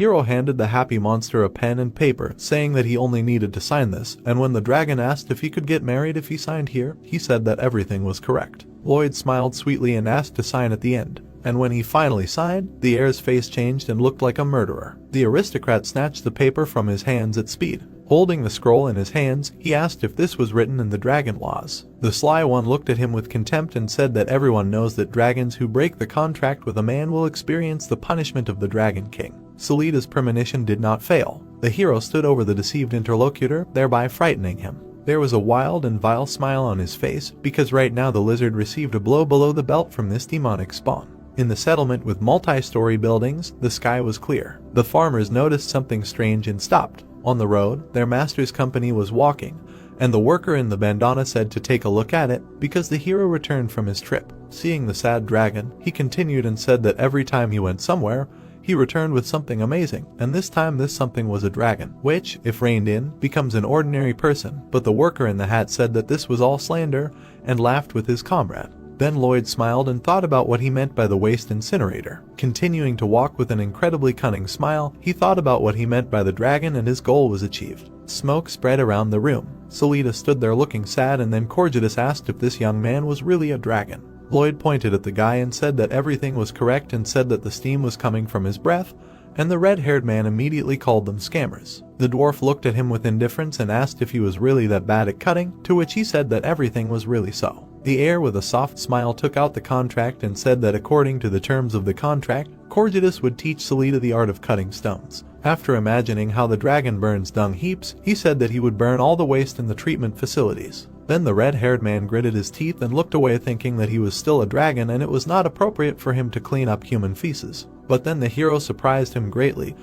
Hero handed the happy monster a pen and paper, saying that he only needed to sign this, and when the dragon asked if he could get married if he signed here, he said that everything was correct. Lloyd smiled sweetly and asked to sign at the end, and when he finally signed, the heir's face changed and looked like a murderer. The aristocrat snatched the paper from his hands at speed. Holding the scroll in his hands, he asked if this was written in the dragon laws. The sly one looked at him with contempt and said that everyone knows that dragons who break the contract with a man will experience the punishment of the Dragon King. Solida's premonition did not fail. The hero stood over the deceived interlocutor, thereby frightening him. There was a wild and vile smile on his face, because right now the lizard received a blow below the belt from this demonic spawn. In the settlement with multi-story buildings, the sky was clear. The farmers noticed something strange and stopped. On the road, their master's company was walking, and the worker in the bandana said to take a look at it, because the hero returned from his trip. Seeing the sad dragon, he continued and said that every time he went somewhere, he returned with something amazing, and this time this something was a dragon, which, if reined in, becomes an ordinary person. But the worker in the hat said that this was all slander, and laughed with his comrade. Then Lloyd smiled and thought about what he meant by the waste incinerator. Continuing to walk with an incredibly cunning smile, he thought about what he meant by the dragon and his goal was achieved. Smoke spread around the room. Solida stood there looking sad, and then Corgidus asked if this young man was really a dragon. Lloyd pointed at the guy and said that everything was correct and said that the steam was coming from his breath, and the red-haired man immediately called them scammers. The dwarf looked at him with indifference and asked if he was really that bad at cutting, to which he said that everything was really so. The heir with a soft smile took out the contract and said that according to the terms of the contract, Corgidus would teach Solida the art of cutting stones. After imagining how the dragon burns dung heaps, he said that he would burn all the waste in the treatment facilities. Then the red-haired man gritted his teeth and looked away, thinking that he was still a dragon and it was not appropriate for him to clean up human feces. But then the hero surprised him greatly